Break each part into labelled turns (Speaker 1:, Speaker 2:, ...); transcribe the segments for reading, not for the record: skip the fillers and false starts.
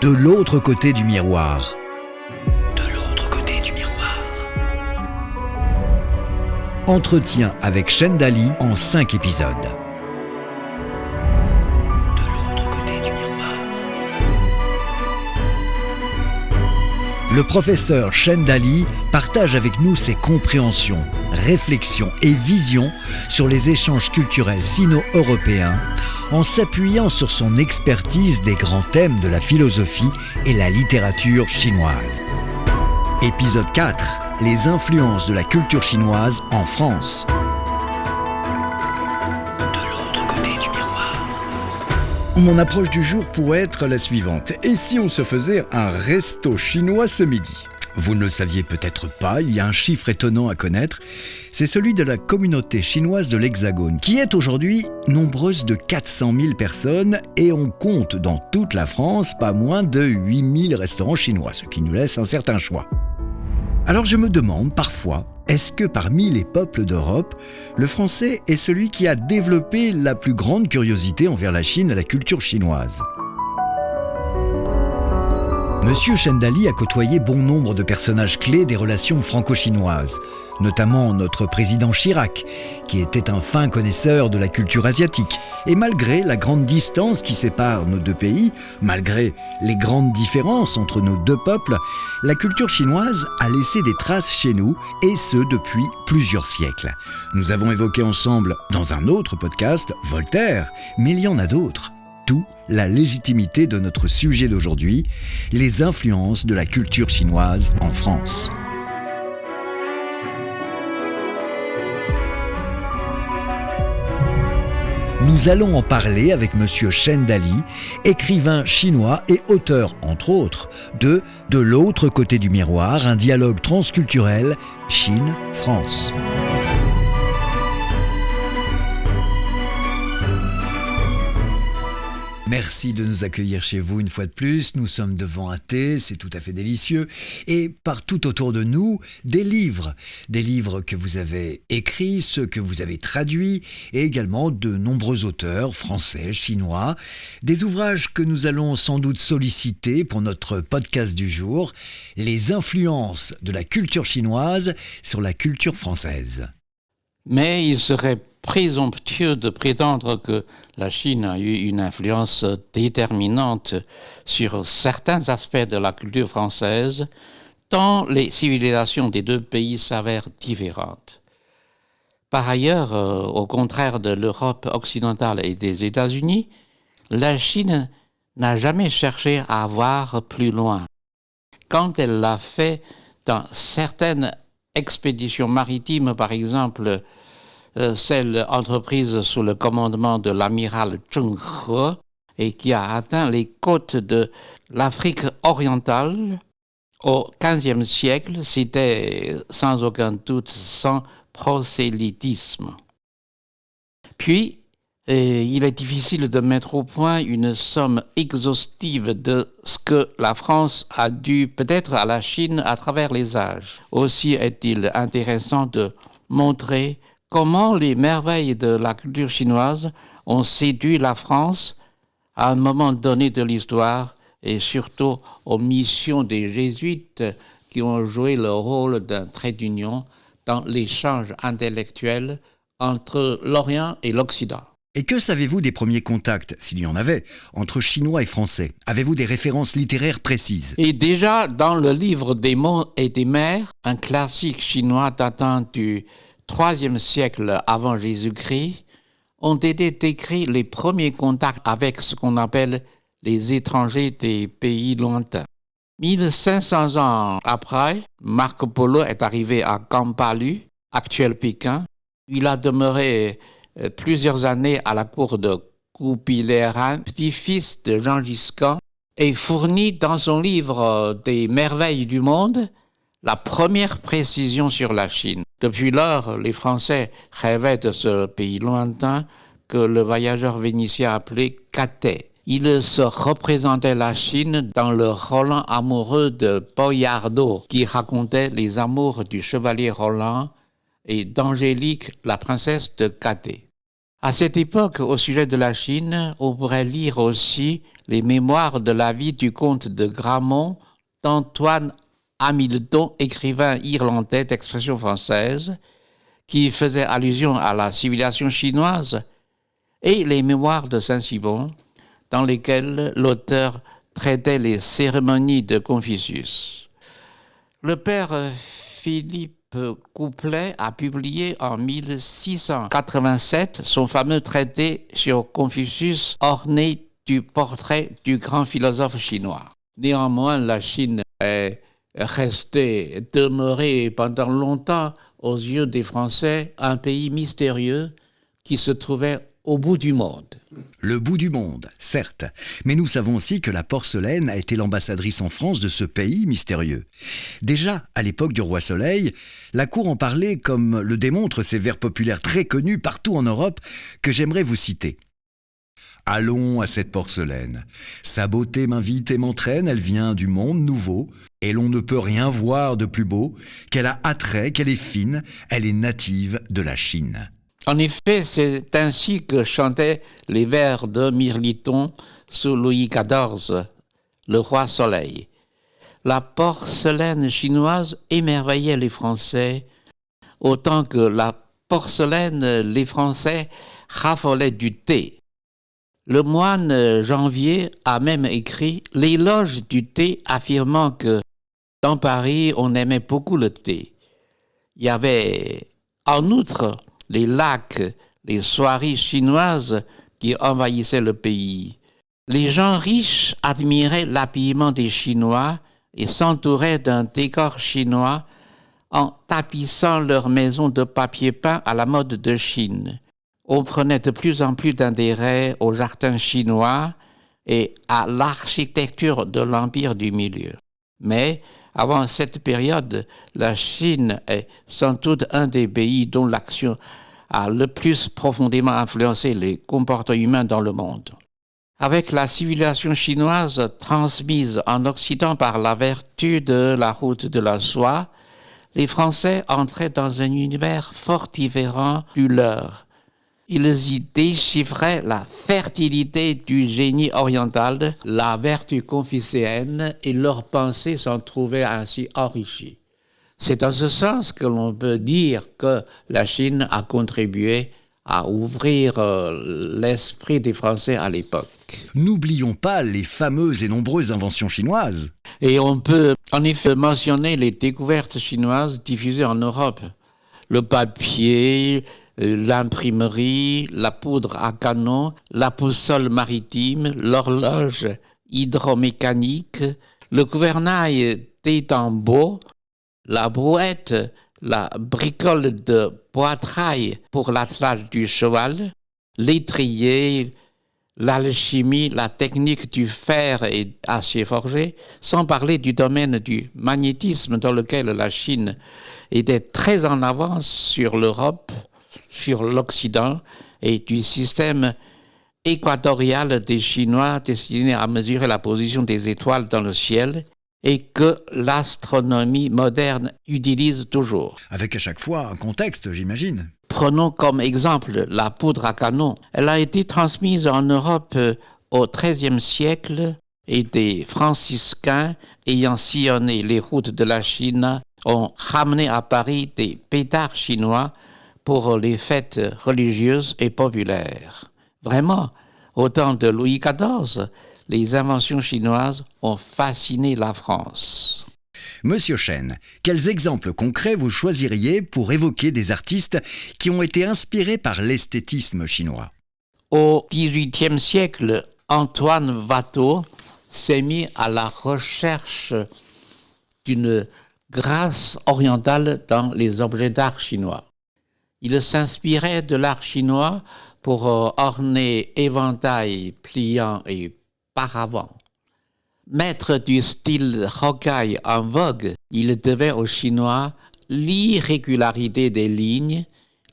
Speaker 1: De l'autre côté du miroir. De l'autre côté du miroir. Entretien avec Chendali en 5 épisodes. De l'autre côté du miroir. Le professeur Chendali partage avec nous ses compréhensions, réflexions et visions sur les échanges culturels sino-européens en s'appuyant sur son expertise des grands thèmes de la philosophie et la littérature chinoise. Épisode 4. Les influences de la culture chinoise en France. De l'autre côté du miroir. Mon approche du jour pourrait être la suivante. Et si on se faisait un resto chinois ce midi ? Vous ne le saviez peut-être pas, il y a un chiffre étonnant à connaître, c'est celui de la communauté chinoise de l'Hexagone, qui est aujourd'hui nombreuse de 400 000 personnes et on compte dans toute la France pas moins de 8 000 restaurants chinois, ce qui nous laisse un certain choix. Alors je me demande parfois, est-ce que parmi les peuples d'Europe, le français est celui qui a développé la plus grande curiosité envers la Chine et la culture chinoise ? Monsieur Chendali a côtoyé bon nombre de personnages clés des relations franco-chinoises, notamment notre président Chirac, qui était un fin connaisseur de la culture asiatique. Et malgré la grande distance qui sépare nos deux pays, malgré les grandes différences entre nos deux peuples, la culture chinoise a laissé des traces chez nous, et ce depuis plusieurs siècles. Nous avons évoqué ensemble, dans un autre podcast, Voltaire, mais il y en a d'autres. D'où la légitimité de notre sujet d'aujourd'hui, les influences de la culture chinoise en France. Nous allons en parler avec Monsieur Chendali, écrivain chinois et auteur, entre autres, de l'autre côté du miroir, un dialogue transculturel Chine-France. Merci de nous accueillir chez vous une fois de plus. Nous sommes devant un thé, c'est tout à fait délicieux. Et partout autour de nous, des livres que vous avez écrits, ceux que vous avez traduits, et également de nombreux auteurs français, chinois. Des ouvrages que nous allons sans doute solliciter pour notre podcast du jour, les influences de la culture chinoise sur la culture française.
Speaker 2: Mais il serait présomptueux de prétendre que la Chine a eu une influence déterminante sur certains aspects de la culture française, tant les civilisations des deux pays s'avèrent différentes. Par ailleurs, au contraire de l'Europe occidentale et des États-Unis, la Chine n'a jamais cherché à voir plus loin. Quand elle l'a fait dans certaines expéditions maritimes, par exemple, celle entreprise sous le commandement de l'amiral Zheng He et qui a atteint les côtes de l'Afrique orientale au XVe siècle, c'était sans aucun doute sans prosélytisme. Puis, il est difficile de mettre au point une somme exhaustive de ce que la France a dû peut-être à la Chine à travers les âges. Aussi est-il intéressant de montrer comment les merveilles de la culture chinoise ont séduit la France à un moment donné de l'histoire et surtout aux missions des jésuites qui ont joué le rôle d'un trait d'union dans l'échange intellectuel entre l'Orient et l'Occident.
Speaker 1: Et que savez-vous des premiers contacts, s'il y en avait, entre Chinois et Français ? Avez-vous des références littéraires précises ?
Speaker 2: Et déjà, dans le livre des mots et des mers, un classique chinois datant du IIIe siècle avant Jésus-Christ, ont été décrits les premiers contacts avec ce qu'on appelle les étrangers des pays lointains. 1500 ans après, Marco Polo est arrivé à Kampalu, actuel Pékin. Il a demeuré plusieurs années à la cour de Kubilai Han, petit-fils de Gengis Khan, et fournit dans son livre des merveilles du monde la première précision sur la Chine. Depuis lors, les Français rêvaient de ce pays lointain que le voyageur vénitien appelait Cathay. Il se représentait la Chine dans le Roland amoureux de Boiardo, qui racontait les amours du chevalier Roland et d'Angélique, la princesse de Cathay. À cette époque, au sujet de la Chine, on pourrait lire aussi les mémoires de la vie du comte de Gramont d'Antoine Hamilton, écrivain irlandais d'expression française, qui faisait allusion à la civilisation chinoise, et les mémoires de Saint-Simon, dans lesquels l'auteur traitait les cérémonies de Confucius. Le père Philippe Couplet a publié en 1687 son fameux traité sur Confucius orné du portrait du grand philosophe chinois. Néanmoins, la Chine est demeurée pendant longtemps aux yeux des Français un pays mystérieux qui se trouvait au bout du monde.
Speaker 1: Le bout du monde, certes, mais nous savons aussi que la porcelaine a été l'ambassadrice en France de ce pays mystérieux. Déjà, à l'époque du roi Soleil, la cour en parlait comme le démontrent ces vers populaires très connus partout en Europe que j'aimerais vous citer. Allons à cette porcelaine. Sa beauté m'invite et m'entraîne, elle vient du monde nouveau, et l'on ne peut rien voir de plus beau, qu'elle a attrait, qu'elle est fine, elle est native de la Chine.
Speaker 2: En effet, c'est ainsi que chantaient les vers de Mirliton sous Louis XIV, le roi Soleil. La porcelaine chinoise émerveillait les Français, autant que la porcelaine, les Français raffolaient du thé. Le moine Janvier a même écrit l'éloge du thé, affirmant que dans Paris, on aimait beaucoup le thé. Il y avait en outre les lacs, les soieries chinoises qui envahissaient le pays. Les gens riches admiraient l'habillement des Chinois et s'entouraient d'un décor chinois en tapissant leurs maisons de papier peint à la mode de Chine. On prenait de plus en plus d'intérêt aux jardins chinois et à l'architecture de l'Empire du Milieu. Mais avant cette période, la Chine est sans doute un des pays dont l'action a le plus profondément influencé les comportements humains dans le monde. Avec la civilisation chinoise transmise en Occident par la vertu de la route de la soie, les Français entraient dans un univers fort différent du leur. Ils y déchiffraient la fertilité du génie oriental, la vertu confucéenne, et leurs pensées s'en trouvaient ainsi enrichies. C'est dans ce sens que l'on peut dire que la Chine a contribué à ouvrir l'esprit des Français à l'époque.
Speaker 1: N'oublions pas les fameuses et nombreuses inventions chinoises.
Speaker 2: Et on peut en effet mentionner les découvertes chinoises diffusées en Europe. Le papier, l'imprimerie, la poudre à canon, la boussole maritime, l'horloge hydromécanique, le gouvernail d'étambeau, la brouette, la bricole de poitrail pour l'attelage du cheval, l'étrier, l'alchimie, la technique du fer et acier forgé, sans parler du domaine du magnétisme dans lequel la Chine était très en avance sur l'Europe, sur l'Occident, et du système équatorial des Chinois destiné à mesurer la position des étoiles dans le ciel et que l'astronomie moderne utilise toujours.
Speaker 1: Avec à chaque fois un contexte, j'imagine.
Speaker 2: Prenons comme exemple la poudre à canon. Elle a été transmise en Europe au XIIIe siècle et des franciscains ayant sillonné les routes de la Chine ont ramené à Paris des pétards chinois pour les fêtes religieuses et populaires. Vraiment, au temps de Louis XIV, les inventions chinoises ont fasciné la France.
Speaker 1: Monsieur Chêne, quels exemples concrets vous choisiriez pour évoquer des artistes qui ont été inspirés par l'esthétisme chinois?
Speaker 2: Au XVIIIe siècle, Antoine Watteau s'est mis à la recherche d'une grâce orientale dans les objets d'art chinois. Il s'inspirait de l'art chinois pour orner éventails, pliants et paravents. Maître du style rocaille en vogue, il devait aux Chinois l'irrégularité des lignes,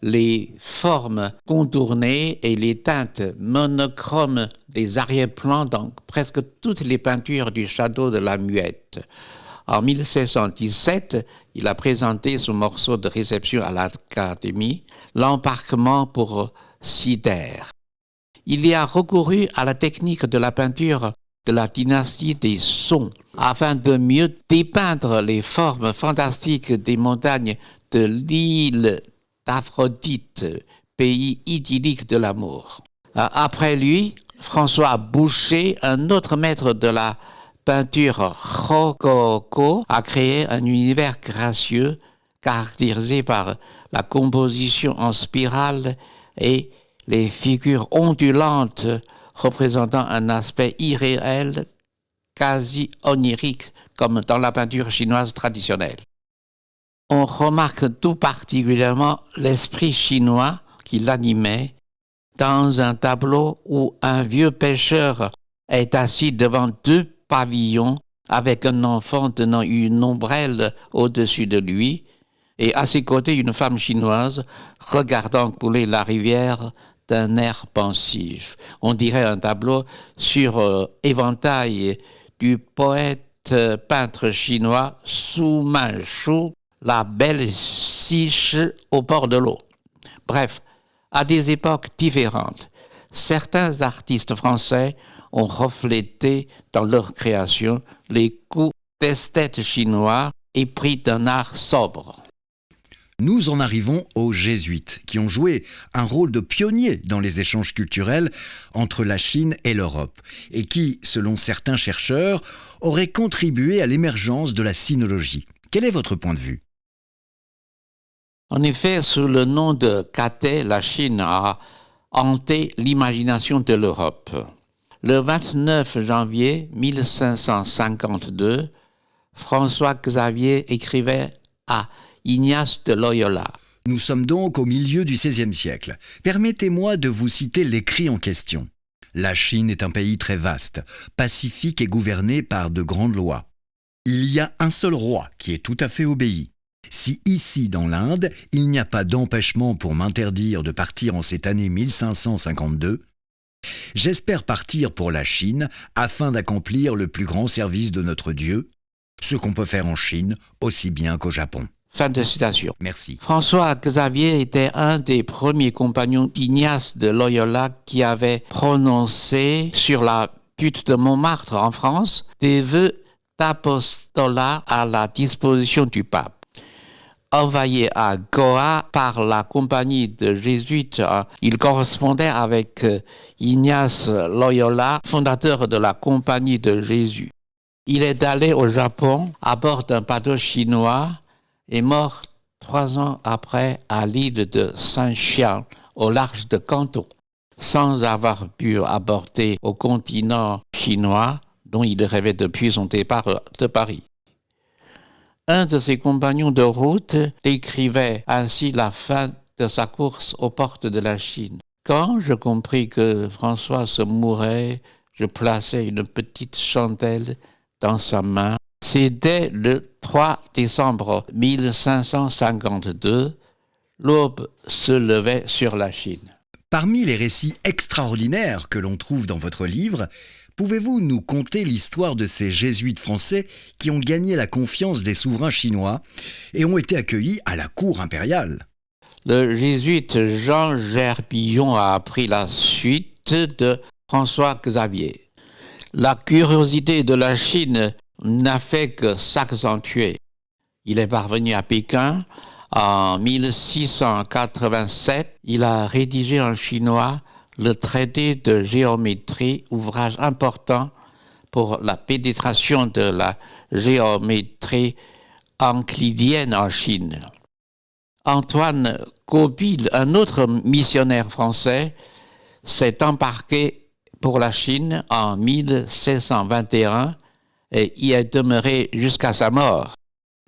Speaker 2: les formes contournées et les teintes monochromes des arrière-plans dans presque toutes les peintures du château de la Muette. En 1717, il a présenté son morceau de réception à l'Académie, l'embarquement pour Sider. Il y a recouru à la technique de la peinture de la dynastie des Song afin de mieux dépeindre les formes fantastiques des montagnes de l'île d'Aphrodite, pays idyllique de l'amour. Après lui, François Boucher, un autre maître de la peinture rococo, a créé un univers gracieux caractérisé par la composition en spirale et les figures ondulantes représentant un aspect irréel, quasi onirique, comme dans la peinture chinoise traditionnelle. On remarque tout particulièrement l'esprit chinois qui l'animait dans un tableau où un vieux pêcheur est assis devant deux pavillons avec un enfant tenant une ombrelle au-dessus de lui et à ses côtés une femme chinoise regardant couler la rivière d'un air pensif. On dirait un tableau sur éventail du poète peintre chinois Su Manchu, la belle Ciche au bord de l'eau. Bref, à des époques différentes, certains artistes français ont reflété dans leur création les coups d'esthète chinois épris d'un art sobre.
Speaker 1: Nous en arrivons aux jésuites, qui ont joué un rôle de pionnier dans les échanges culturels entre la Chine et l'Europe, et qui, selon certains chercheurs, auraient contribué à l'émergence de la sinologie. Quel est votre point de vue ?
Speaker 2: En effet, sous le nom de cathé, la Chine a hanté l'imagination de l'Europe. Le 29 janvier 1552, François Xavier écrivait à Ignace de Loyola.
Speaker 1: Nous sommes donc au milieu du XVIe siècle. Permettez-moi de vous citer l'écrit en question. La Chine est un pays très vaste, pacifique et gouverné par de grandes lois. Il y a un seul roi qui est tout à fait obéi. Si ici, dans l'Inde, il n'y a pas d'empêchement pour m'interdire de partir en cette année 1552, j'espère partir pour la Chine afin d'accomplir le plus grand service de notre Dieu, ce qu'on peut faire en Chine aussi bien qu'au Japon.
Speaker 2: Fin de citation.
Speaker 1: Merci.
Speaker 2: François Xavier était un des premiers compagnons d'Ignace de Loyola qui avait prononcé sur la butte de Montmartre en France des vœux d'apostolat à la disposition du pape. Envoyé à Goa par la compagnie de jésuites, il correspondait avec Ignace Loyola, fondateur de la compagnie de Jésus. Il est allé au Japon à bord d'un bateau chinois et mort 3 ans après à l'île de Saint-Xian, au large de Canton, sans avoir pu aborder au continent chinois dont il rêvait depuis son départ de Paris. Un de ses compagnons de route décrivait ainsi la fin de sa course aux portes de la Chine. Quand je compris que François se mourait, je plaçai une petite chandelle dans sa main. C'était le 3 décembre 1552. L'aube se levait sur la Chine.
Speaker 1: Parmi les récits extraordinaires que l'on trouve dans votre livre, pouvez-vous nous conter l'histoire de ces jésuites français qui ont gagné la confiance des souverains chinois et ont été accueillis à la cour impériale ?
Speaker 2: Le jésuite Jean Gerbillon a appris la suite de François Xavier. La curiosité de la Chine n'a fait que s'accentuer. Il est parvenu à Pékin en 1687. Il a rédigé en chinois le traité de géométrie, ouvrage important pour la pénétration de la géométrie euclidienne en Chine. Antoine Gobil, un autre missionnaire français, s'est embarqué pour la Chine en 1621 et y est demeuré jusqu'à sa mort.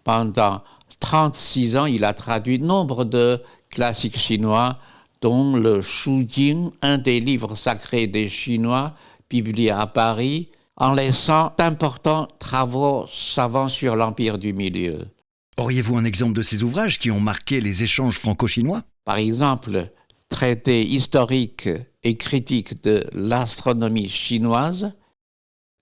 Speaker 2: Pendant 36 ans, il a traduit nombre de classiques chinois, dont le Shujing, un des livres sacrés des Chinois, publié à Paris, en laissant d'importants travaux savants sur l'Empire du Milieu.
Speaker 1: Auriez-vous un exemple de ces ouvrages qui ont marqué les échanges franco-chinois ?
Speaker 2: Par exemple, traité historique et critique de l'astronomie chinoise,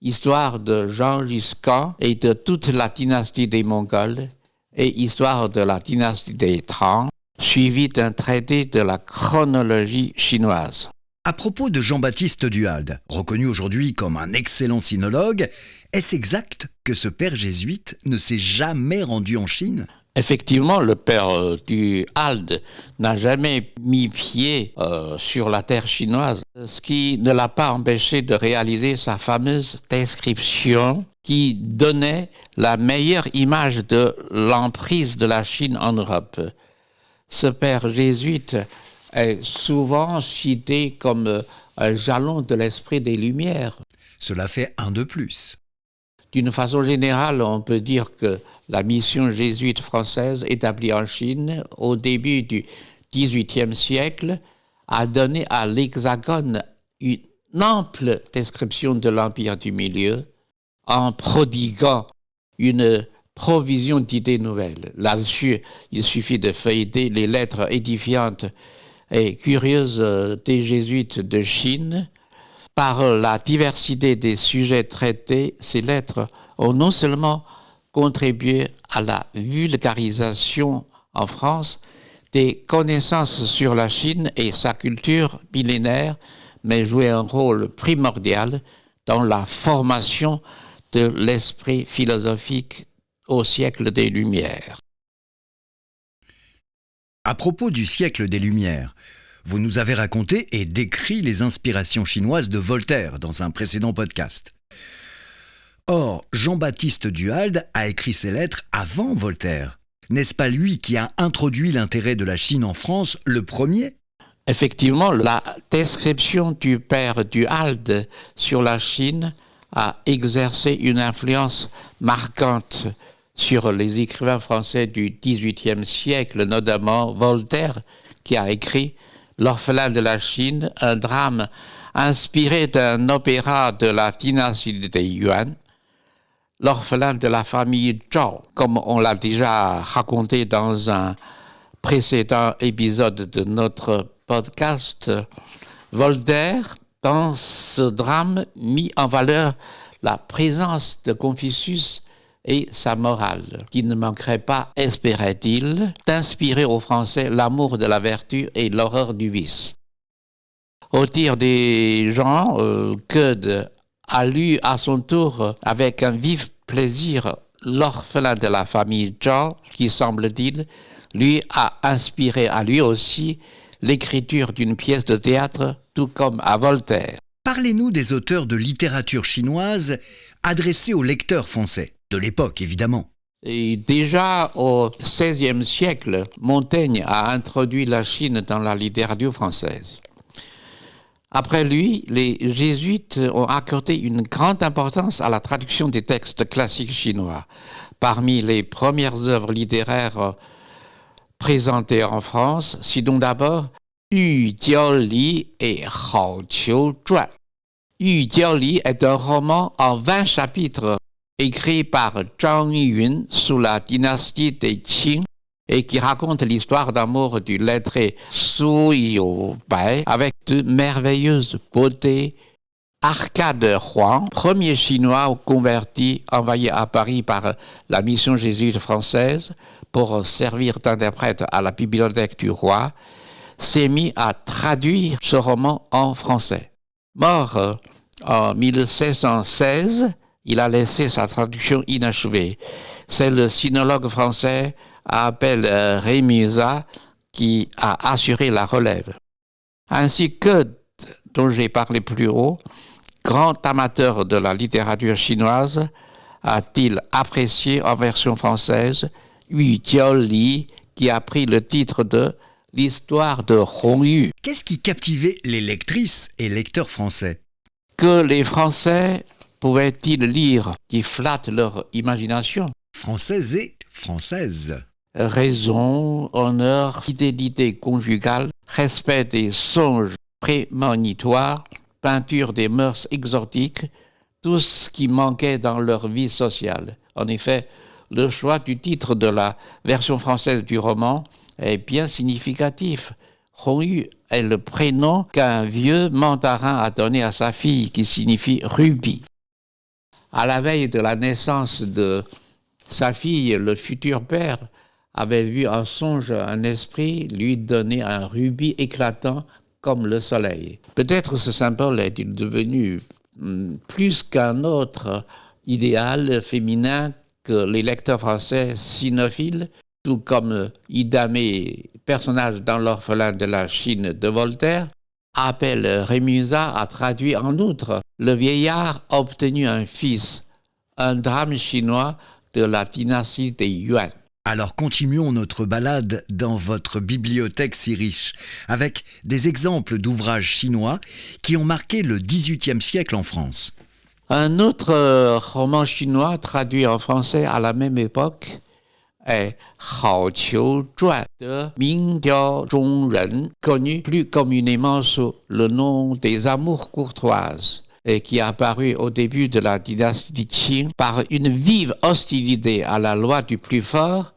Speaker 2: histoire de Gengis Khan et de toute la dynastie des Mongols, et histoire de la dynastie des Tang, suivi d'un traité de la chronologie chinoise.
Speaker 1: À propos de Jean-Baptiste Duhalde, reconnu aujourd'hui comme un excellent sinologue, est-ce exact que ce père jésuite ne s'est jamais rendu en Chine ?
Speaker 2: Effectivement, le père Duhalde n'a jamais mis pied sur la terre chinoise, ce qui ne l'a pas empêché de réaliser sa fameuse description qui donnait la meilleure image de l'emprise de la Chine en Europe. Ce père jésuite est souvent cité comme un jalon de l'esprit des Lumières.
Speaker 1: Cela fait un de plus.
Speaker 2: D'une façon générale, on peut dire que la mission jésuite française établie en Chine au début du XVIIIe siècle a donné à l'Hexagone une ample description de l'Empire du Milieu en prodiguant une provision d'idées nouvelles. Là-dessus, il suffit de feuilleter les lettres édifiantes et curieuses des jésuites de Chine. Par la diversité des sujets traités, ces lettres ont non seulement contribué à la vulgarisation en France des connaissances sur la Chine et sa culture millénaire, mais joué un rôle primordial dans la formation de l'esprit philosophique au siècle des Lumières.
Speaker 1: À propos du siècle des Lumières, vous nous avez raconté et décrit les inspirations chinoises de Voltaire dans un précédent podcast. Or, Jean-Baptiste Duhalde a écrit ses lettres avant Voltaire. N'est-ce pas lui qui a introduit l'intérêt de la Chine en France le premier ?
Speaker 2: Effectivement, la description du père Duhalde sur la Chine a exercé une influence marquante sur les écrivains français du XVIIIe siècle, notamment Voltaire, qui a écrit « L'orphelin de la Chine », un drame inspiré d'un opéra de la dynastie des Yuan. L'orphelin de la famille Zhao, comme on l'a déjà raconté dans un précédent épisode de notre podcast, Voltaire, dans ce drame, mit en valeur la présence de Confucius et sa morale, qui ne manquerait pas, espérait-il, d'inspirer aux Français l'amour de la vertu et l'horreur du vice. Au dire des gens, Goethe a lu à son tour avec un vif plaisir l'orphelin de la famille Zhao, qui, semble-t-il, lui a inspiré à lui aussi l'écriture d'une pièce de théâtre, tout comme à Voltaire.
Speaker 1: Parlez-nous des auteurs de littérature chinoise adressés aux lecteurs français, de l'époque évidemment.
Speaker 2: Et déjà au XVIe siècle, Montaigne a introduit la Chine dans la littérature française. Après lui, les jésuites ont accordé une grande importance à la traduction des textes classiques chinois. Parmi les premières œuvres littéraires présentées en France, citons d'abord Yu Jiao Li et Hao Qiu Zhuan. Yu Jiao Li est un roman en 20 chapitres écrit par Zhang Yun sous la dynastie des Qing et qui raconte l'histoire d'amour du lettré Su Youbai avec de merveilleuses beautés. Arcade Huang, premier Chinois converti, envoyé à Paris par la mission jésuite française pour servir d'interprète à la bibliothèque du roi, s'est mis à traduire ce roman en français. Mort en 1616, il a laissé sa traduction inachevée. C'est le sinologue français Abel Rémusat qui a assuré la relève. Ainsi que, dont j'ai parlé plus haut, grand amateur de la littérature chinoise, a-t-il apprécié en version française Yu Jiao Li, qui a pris le titre de l'histoire de Hongyu.
Speaker 1: Qu'est-ce qui captivait les lectrices et lecteurs français ?
Speaker 2: Que les Français pouvaient-ils lire qui flatte leur imagination ?
Speaker 1: Françaises et françaises.
Speaker 2: Raison, honneur, fidélité conjugale, respect des songes prémonitoires, peinture des mœurs exotiques, tout ce qui manquait dans leur vie sociale. En effet, le choix du titre de la version française du roman est bien significatif. Hongyu est le prénom qu'un vieux mandarin a donné à sa fille, qui signifie rubis. À la veille de la naissance de sa fille, le futur père avait vu en songe un esprit lui donner un rubis éclatant comme le soleil. Peut-être ce symbole est-il devenu plus qu'un autre idéal féminin que les lecteurs français cynophiles, tout comme Idamé, personnage dans l'orphelin de la Chine de Voltaire, appelle Rémusat à traduire en outre. Le vieillard a obtenu un fils, un drame chinois de la dynastie des Yuan.
Speaker 1: Alors continuons notre balade dans votre bibliothèque si riche, avec des exemples d'ouvrages chinois qui ont marqué le XVIIIe siècle en France.
Speaker 2: Un autre roman chinois traduit en français à la même époque est Hao Qiu Zhuan de Ming Diao Zhongren, connu plus communément sous le nom des Amours courtoises, et qui est apparu au début de la dynastie Qing par une vive hostilité à la loi du plus fort.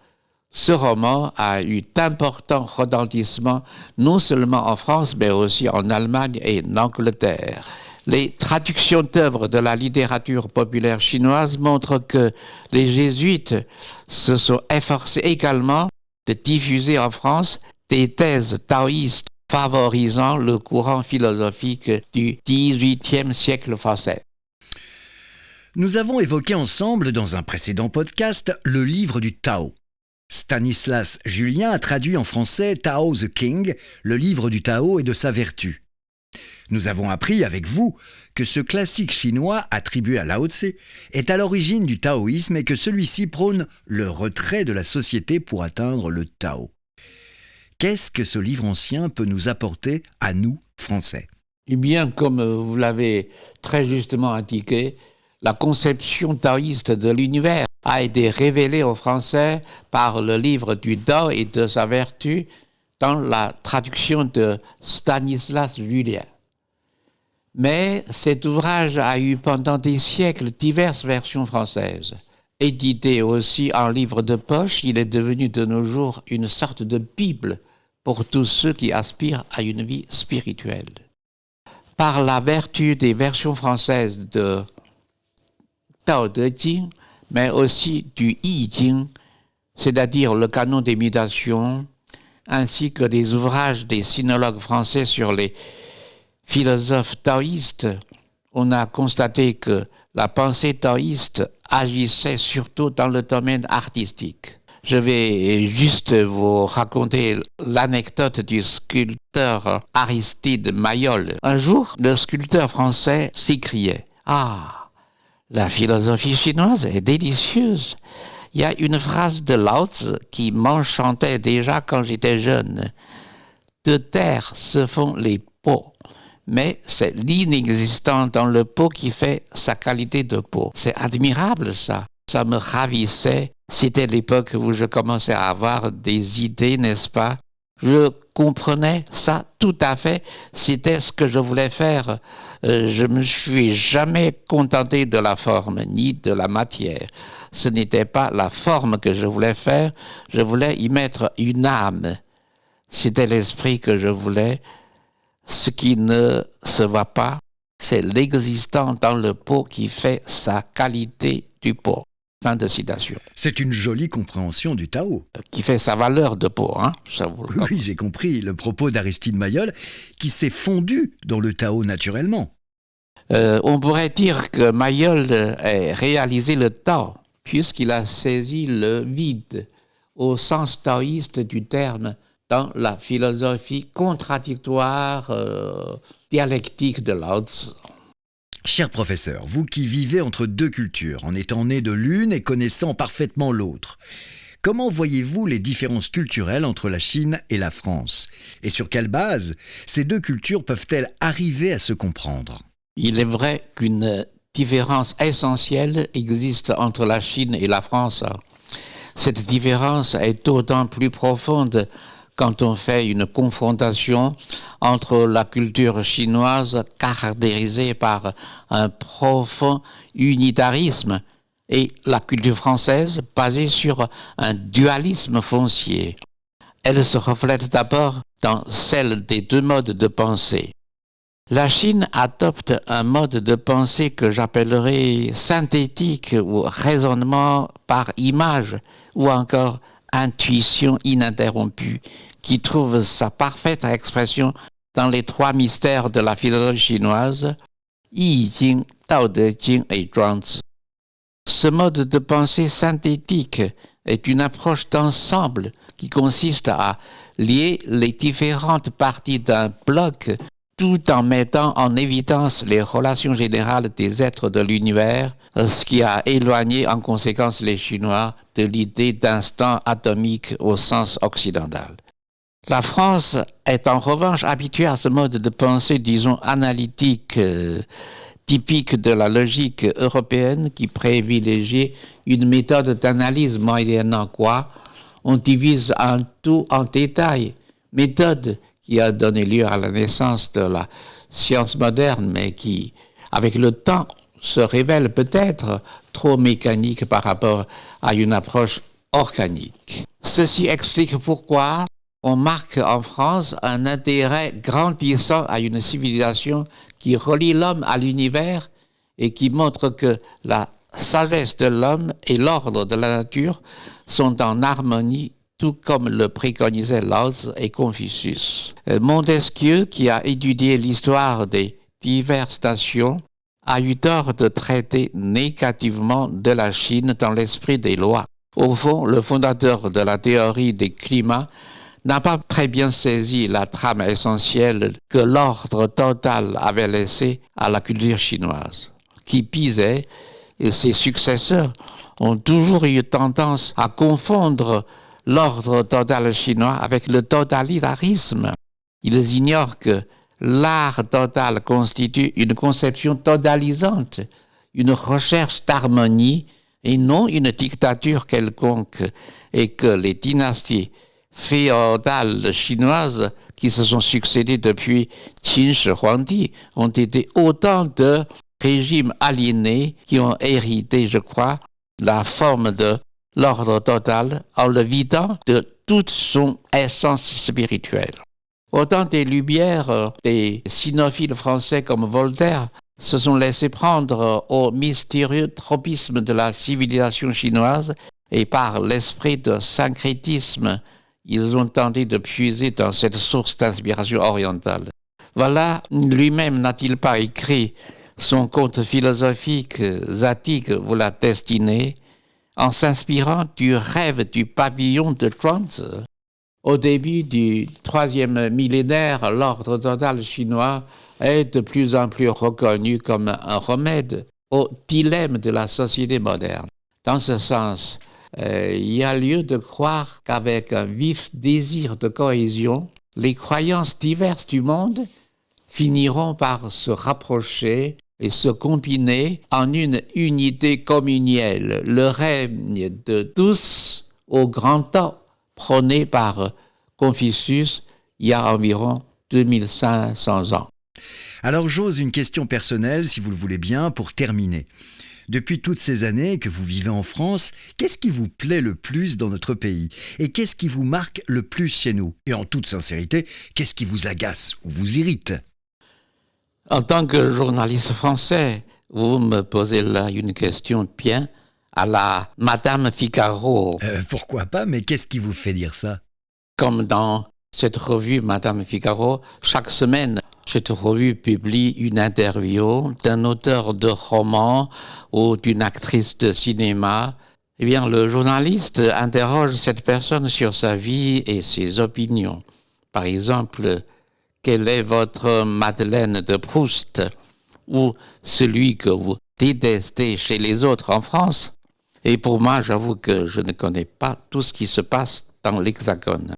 Speaker 2: Ce roman a eu d'importants retentissements non seulement en France mais aussi en Allemagne et en Angleterre. Les traductions d'œuvres de la littérature populaire chinoise montrent que les jésuites se sont efforcés également de diffuser en France des thèses taoïstes favorisant le courant philosophique du XVIIIe siècle français.
Speaker 1: Nous avons évoqué ensemble dans un précédent podcast le livre du Tao. Stanislas Julien a traduit en français Tao the King, le livre du Tao et de sa vertu. Nous avons appris avec vous que ce classique chinois attribué à Lao Tse est à l'origine du taoïsme et que celui-ci prône le retrait de la société pour atteindre le Tao. Qu'est-ce que ce livre ancien peut nous apporter à nous, Français ?
Speaker 2: Eh bien, comme vous l'avez très justement indiqué, la conception taoïste de l'univers a été révélée aux Français par le livre du Tao et de sa vertu dans la traduction de Stanislas Julien. Mais cet ouvrage a eu pendant des siècles diverses versions françaises. Édité aussi en livre de poche, il est devenu de nos jours une sorte de Bible pour tous ceux qui aspirent à une vie spirituelle. Par la vertu des versions françaises de Tao Te Ching, mais aussi du Yi Jing, c'est-à-dire le canon des mutations, ainsi que des ouvrages des sinologues français sur les philosophes taoïstes, on a constaté que la pensée taoïste agissait surtout dans le domaine artistique. Je vais juste vous raconter l'anecdote du sculpteur Aristide Maillol. Un jour, le sculpteur français s'écriait « Ah, la philosophie chinoise est délicieuse !» Il y a une phrase de Lao Tzu qui m'enchantait déjà quand j'étais jeune. « De terre se font les pots, mais c'est l'inexistant dans le pot qui fait sa qualité de pot. » C'est admirable ça, ça me ravissait. C'était l'époque où je commençais à avoir des idées, n'est-ce pas? Je comprenais ça tout à fait, c'était ce que je voulais faire. Je me suis jamais contenté de la forme ni de la matière. Ce n'était pas la forme que je voulais faire, je voulais y mettre une âme. C'était l'esprit que je voulais. Ce qui ne se voit pas, c'est l'existant dans le pot qui fait sa qualité du pot. Fin de citation.
Speaker 1: C'est une jolie compréhension du Tao.
Speaker 2: Qui fait sa valeur de pot, hein? Ça vous le
Speaker 1: Oui, j'ai compris le propos d'Aristide Maillol qui s'est fondu dans le Tao naturellement.
Speaker 2: On pourrait dire que Maillol a réalisé le Tao, puisqu'il a saisi le vide, au sens taoïste du terme, dans la philosophie contradictoire, dialectique de Lao Tzu.
Speaker 1: Cher professeur, vous qui vivez entre deux cultures, en étant né de l'une et connaissant parfaitement l'autre, comment voyez-vous les différences culturelles entre la Chine et la France? Et sur quelle base ces deux cultures peuvent-elles arriver à se comprendre?
Speaker 2: Il est vrai qu'une différence essentielle existe entre la Chine et la France. Cette différence est d'autant plus profonde quand on fait une confrontation entre la culture chinoise caractérisée par un profond unitarisme et la culture française basée sur un dualisme foncier. Elle se reflète d'abord dans celle des deux modes de pensée. La Chine adopte un mode de pensée que j'appellerais synthétique ou raisonnement par image ou encore intuition ininterrompue qui trouve sa parfaite expression dans les 3 mystères de la philosophie chinoise, Yi Jing, Tao De Jing et Zhuangzi. Ce mode de pensée synthétique est une approche d'ensemble qui consiste à lier les différentes parties d'un bloc tout en mettant en évidence les relations générales des êtres de l'univers, ce qui a éloigné en conséquence les Chinois de l'idée d'instant atomique au sens occidental. La France est en revanche habituée à ce mode de pensée, disons, analytique, typique de la logique européenne qui privilégie une méthode d'analyse moyennant quoi on divise un tout en détails, méthode qui a donné lieu à la naissance de la science moderne, mais qui, avec le temps, se révèle peut-être trop mécanique par rapport à une approche organique. Ceci explique pourquoi on marque en France un intérêt grandissant à une civilisation qui relie l'homme à l'univers et qui montre que la sagesse de l'homme et l'ordre de la nature sont en harmonie, tout comme le préconisaient Lao et Confucius. Montesquieu, qui a étudié l'histoire des diverses nations, a eu tort de traiter négativement de la Chine dans l'esprit des lois. Au fond, le fondateur de la théorie des climats n'a pas très bien saisi la trame essentielle que l'ordre total avait laissée à la culture chinoise. Qui pisait, et ses successeurs ont toujours eu tendance à confondre l'ordre total chinois avec le totalitarisme. Ils ignorent que l'art total constitue une conception totalisante, une recherche d'harmonie et non une dictature quelconque, et que les dynasties féodales chinoises qui se sont succédées depuis Qin Shi Huangdi ont été autant de régimes aliénés qui ont hérité, je crois, la forme de l'ordre total en le vidant de toute son essence spirituelle. Au temps des Lumières, des sinophiles français comme Voltaire se sont laissés prendre au mystérieux tropisme de la civilisation chinoise et par l'esprit de syncrétisme, ils ont tenté de puiser dans cette source d'inspiration orientale. Voilà, lui-même n'a-t-il pas écrit son conte philosophique Zadig ou la destinée en s'inspirant du rêve du papillon de Zhuangzi. Au début du 3e millénaire, l'ordre total chinois est de plus en plus reconnu comme un remède au dilemme de la société moderne. Dans ce sens, il y a lieu de croire qu'avec un vif désir de cohésion, les croyances diverses du monde finiront par se rapprocher et se combiner en une unité communielle, le règne de tous au grand temps prôné par Confucius il y a environ 2500 ans.
Speaker 1: Alors j'ose une question personnelle, si vous le voulez bien, pour terminer. Depuis toutes ces années que vous vivez en France, qu'est-ce qui vous plaît le plus dans notre pays? Et qu'est-ce qui vous marque le plus chez nous? Et en toute sincérité, qu'est-ce qui vous agace ou vous irrite?
Speaker 2: En tant que journaliste français, vous me posez là une question bien à la Madame Figaro.
Speaker 1: Pourquoi pas, mais qu'est-ce qui vous fait dire ça?
Speaker 2: Comme dans cette revue Madame Figaro, chaque semaine, cette revue publie une interview d'un auteur de roman ou d'une actrice de cinéma. Eh bien, le journaliste interroge cette personne sur sa vie et ses opinions. Par exemple, quelle est votre Madeleine de Proust ou celui que vous détestez chez les autres en France? Et pour moi, j'avoue que je ne connais pas tout ce qui se passe dans l'Hexagone.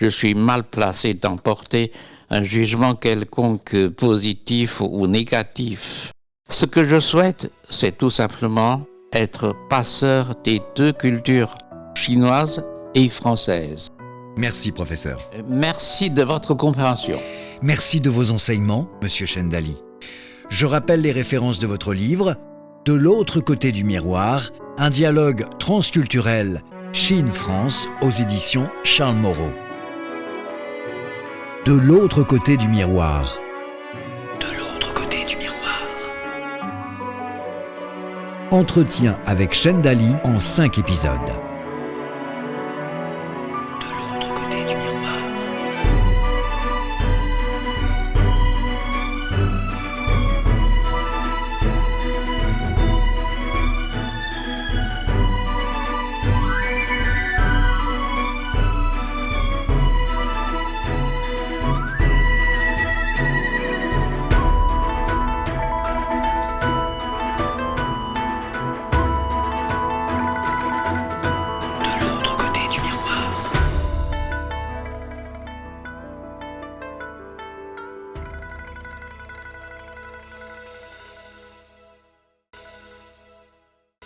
Speaker 2: Je suis mal placé d'emporter un jugement quelconque positif ou négatif. Ce que je souhaite, c'est tout simplement être passeur des deux cultures, chinoise et française.
Speaker 1: Merci, professeur.
Speaker 2: Merci de votre compréhension.
Speaker 1: Merci de vos enseignements, monsieur Chendali. Je rappelle les références de votre livre, De l'autre côté du miroir, un dialogue transculturel Chine-France aux éditions Charles Moreau. De l'autre côté du miroir. De l'autre côté du miroir. Entretien avec Chendali en 5 épisodes.